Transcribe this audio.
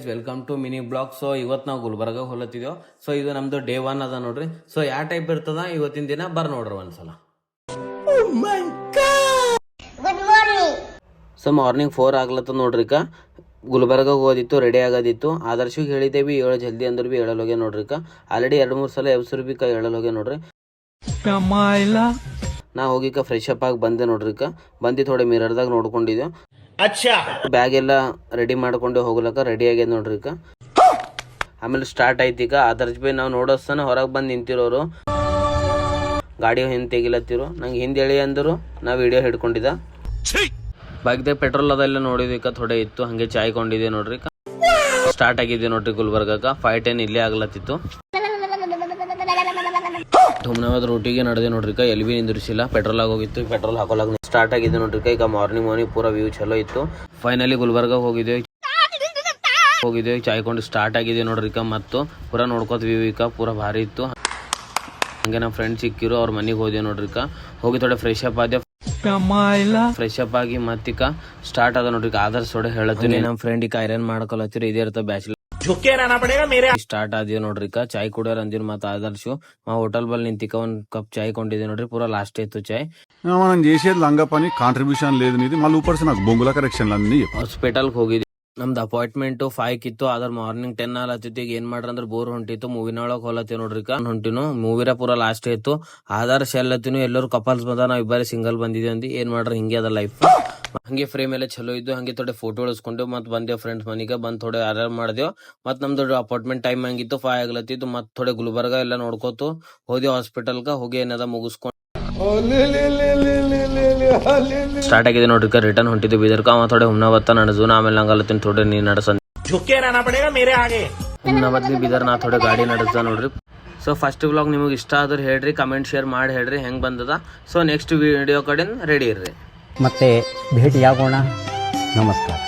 Welcome to mini blog. So ಇವತ್ತು ನಾವು Gulbarga ಹೋಲತ್ತಿದ್ದೇವೆ. So ಇದು ನಮ್ದು ಡೇ 1 ಅದ ನೋಡ್ರಿ. ಸೊ ಯಾವ ಟೈಪ್ ಇರ್ತದ ಇವತ್ತಿನ ದಿನ ನೋಡ್ರಿ ಒಂದ್ಸಲ. So morning 4 ಆಗ್ಲತ್ತ ನೋಡ್ರಿಕ. ಗುಲ್ಬರ್ಗ ಹೋಗೋದಿತ್ತು, ರೆಡಿ ಆಗೋದಿತ್ತು. ಆದರ್ಶಿಗೆ ಹೇಳಿದ್ದೇವಿ 7 ಜಲ್ದಿ ಅಂದ್ರೆ ಬಿ ಹೇಳೋಗೆ ನೋಡ್ರಿಕ. ಆಲ್ರೆಡಿ 2-3 ಸಲ ಎಬ್ಸರು ಬಿ ಹೇಳೋಗೆ ನೋಡ್ರಿ. ನಾ ಹೋಗಿಕ ಫ್ರೆಶ್ ಅಪ್ ಆಗಿ ಬಂದೆ ನೋಡ್ರಿಕ. ಬಂದು ಥೋಡೆ ಮಿರರ್ದಾಗ ನೋಡ್ಕೊಂಡಿದ್ದೆ. ಬ್ಯಾಗ್ ಎಲ್ಲ ರೆಡಿ ಮಾಡ್ಕೊಂಡು ಹೋಗ್ಲಕ್ಕ ರೆಡಿ ಆಗ್ಯದ ನೋಡ್ರಿಕ. ಆಮೇಲೆ ಸ್ಟಾರ್ಟ್ ಆಯ್ತೀಗ. ಆದರ್ಶ್ ಬಿ ನಾವು ನೋಡೋಸ್ತಾನ ಹೊರಗೆ ಬಂದು ನಿಂತಿರೋರು ಗಾಡಿ ಹಿಂದೆ ತೆಗಿಲತ್ತಿರು. ನಂಗೆ ಹಿಂದೆ ಹೇಳಿ ಅಂದರು. ನಾ ವಿಡಿಯೋ ಹಿಡ್ಕೊಂಡಿದ್ದ. ಬೈಕ್ದಾಗ ಪೆಟ್ರೋಲ್ ಅದೆಲ್ಲ ನೋಡಿದ್ವಿಕ ಥೋಡೆ ಇತ್ತು. ಹಂಗೆ ಚಾಯ್ ಕೊಂಡಿದ್ದೆ ನೋಡ್ರಿ. ಸ್ಟಾರ್ಟ್ ಆಗಿದ್ದೆ ನೋಡ್ರಿ ಗುಲ್ಬರ್ಗಕ್ಕ. 5:10 ಇಲ್ಲೇ ಆಗ್ಲತ್ತಿತ್ತು. ಹುಮ್ನಾಬಾದ್ ರೂಟಿಗೆ ನಡೆದೆ ನೋಡ್ರಿಕ. ಎಲ್ಲಿ ಬಿ ನಿಂದಿರಿಸಿಲ್ಲ. ಪೆಟ್ರೋಲ್ ಆಗೋಗಿತ್ತು. ಪೆಟ್ರೋಲ್ ಹಾಕೋಲಾಗ ಸ್ಟಾರ್ಟ್ ಆಗಿದೆ ನೋಡ್ರಿಕ. ಈಗ ಮಾರ್ನಿಂಗ್ ಪೂರಾ ವ್ಯೂ ಚಲೋ ಇತ್ತು. ಫೈನಲಿ ಗುಲ್ಬರ್ಗ ಹೋಗಿದ್ದೇವೆ. ಚಾಯ್ ಕೊಂಡು ಸ್ಟಾರ್ಟ್ ಆಗಿದೆ ನೋಡ್ರಿಕ. ಮತ್ತು ಪೂರಾ ನೋಡ್ಕೋತ ವ್ಯೂ ಈಗ ಪೂರಾ ಭಾರಿ ಇತ್ತು. ಹಂಗೆ ನಮ್ಮ ಫ್ರೆಂಡ್ಸ್ ಸಿಕ್ಕಿರು. ಅವ್ರ ಮನೆಗೆ ಹೋದೆ ನೋಡ್ರಿಕ. ಹೋಗಿ ಥೋಡೆ ಫ್ರೆಶ್ ಅಪ್ ಆದೆ. ಫ್ರೆಶ್ ಅಪ್ ಆಗಿ ಮತ್ತಿಕ ಸ್ಟಾರ್ಟ್ ಅದ ನೋಡ್ರಿ. ಆದರ್ಶ್ ಥೋಡೆ ಹೇಳತ್ತೀನಿ. ನಮ್ಮ ಫ್ರೆಂಡ್ ಈಗ ಐರನ್ ಮಾಡ್ಕೊಳತ್ತಿರಿ. ಇದೇ ಇರ್ತ ಬ್ಯಾಚುಲರ್ ಸ್ಟಾರ್ಟ್ ಆದ್ಯ ನೋಡ್ರಿಕ. ಚಾಯ್ ಕುಡಿಯೋರ್ ಅಂದಿರ್ ಮತ್ತ ಆದರ್ಶು మా ಹೋಟೆಲ್ ಬಲ್ ನಿಂತಿಕ ಒಂದ್ ಕಪ್ చాయ్ కొండిದೆ ನೋಡ್ರಿ. పూరా లాస్ట్ ఇತ್ತು చాయ్. మనం చేసేది లంగా పని కాంట్రిబ్యూషన్ లేదు నీది. మళ్ళీ ఊపర్సి నాకు బొంగుల కరెక్షన్లు అన్ని ಹಾಸ್ಪಿಟಲ್ ಹೋಗಿದ್ವಿ. ನಮ್ದು ಅಪಾಯಿಂಟ್ಮೆಂಟ್ 5 ಇತ್ತು. ಅದ್ರ ಮಾರ್ನಿಂಗ್ 10 ಆಲತ್ತಿತ್ತು. ಈಗ ಏನ್ ಮಾಡ್ರ ಅಂದ್ರೆ ಬೋರ್ ಹೊಂಟಿತ್ತು. ಮೂವಿನೊಳಗ್ ಹೋಲತ್ತೀವಿ ನೋಡ್ರಿಕ. ಹೊಂಟಿನು ಮೂವಿರ ಪೂರಾ ಲಾಸ್ಟ್ ಇತ್ತು. ಆದರ್ಶ ಎಲ್ಲತ್ತಿನು ಎಲ್ಲರೂ ಕಪಲ್ಸ್ ಬಂದ. ನಾವ್ ಇಬ್ಬರೇ ಸಿಂಗಲ್ ಬಂದಿದ್ವಿ ಅಂದಿ. ಏನ್ ಮಾಡ್ರ ಹಿಂಗೆ ಅದ ಲೈಫ್. ಹಂಗೆ ಫ್ರೇಮ್ ಎಲ್ಲ ಚಲೋ ಇದ್ದು. ಹಂಗೆ ಥೋಡೆ ಫೋಟೋ ಇಳಿಸ್ಕೊಂಡೆವು. ಮತ್ ಬಂದೇವ್ ಫ್ರೆಂಡ್ಸ್ ಮನಿಗೆ. ಬಂದ್ ಥೋಡೆ ಆರಾಮ್ ಮಾಡ್ದೇವ್. ಮತ್ ನಮ್ದು ಅಪಾರ್ಟ್ಮೆಂಟ್ ಟೈಮ್ ಹಂಗಿತ್ತು 5 ಆಗ್ಲತ್ತಿತ್ತು. ಮತ್ ಥೋಡೆ ಗುಲ್ಬರ್ಗ ಎಲ್ಲ ನೋಡ್ಕೋತು ಹೋದೇವ್ ಹಾಸ್ಪಿಟಲ್ಗ. ಹೋಗಿ ಏನದ ಮುಗಿಸ್ಕೊಂಡು ಸ್ಟಾರ್ಟ್ ಆಗಿದೆ ನೋಡ್ರಿ. ರಿಟರ್ನ್ ಹೊಂಟಿದ್ದು ಬೀದರ್ಕ. ಅವ ಥೋಡೆ ಹುಮ್ನಾಬಾದ್ ನಡೆದು. ಆಮೇಲೆ ನಂಗಲತ್ತಿನ ಥೋಡೆ ನೀ ನಡೆಸ ಹುಮ್ನಾಬಾದ್ ಬೀದರ್ ನಾ ಥೋಡೆ ಗಾಡಿ ನಡೆಸ್ದ ನೋಡ್ರಿ. ಸೊ ಫಸ್ಟ್ ವ್ಲಾಗ್ ನಿಮಗೆ ಇಷ್ಟ ಆದ್ರೆ ಹೇಳ್ರಿ, ಕಮೆಂಟ್ ಶೇರ್ ಮಾಡಿ ಹೇಳ್ರಿ ಹೆಂಗ್ ಬಂದದ. ಸೊ ನೆಕ್ಸ್ಟ್ ವಿಡಿಯೋ ಕಡೆ ರೆಡಿ ಇರ್ರಿ. ಮತ್ತೆ ಭೇಟಿಯಾಗೋಣ. ನಮಸ್ಕಾರ.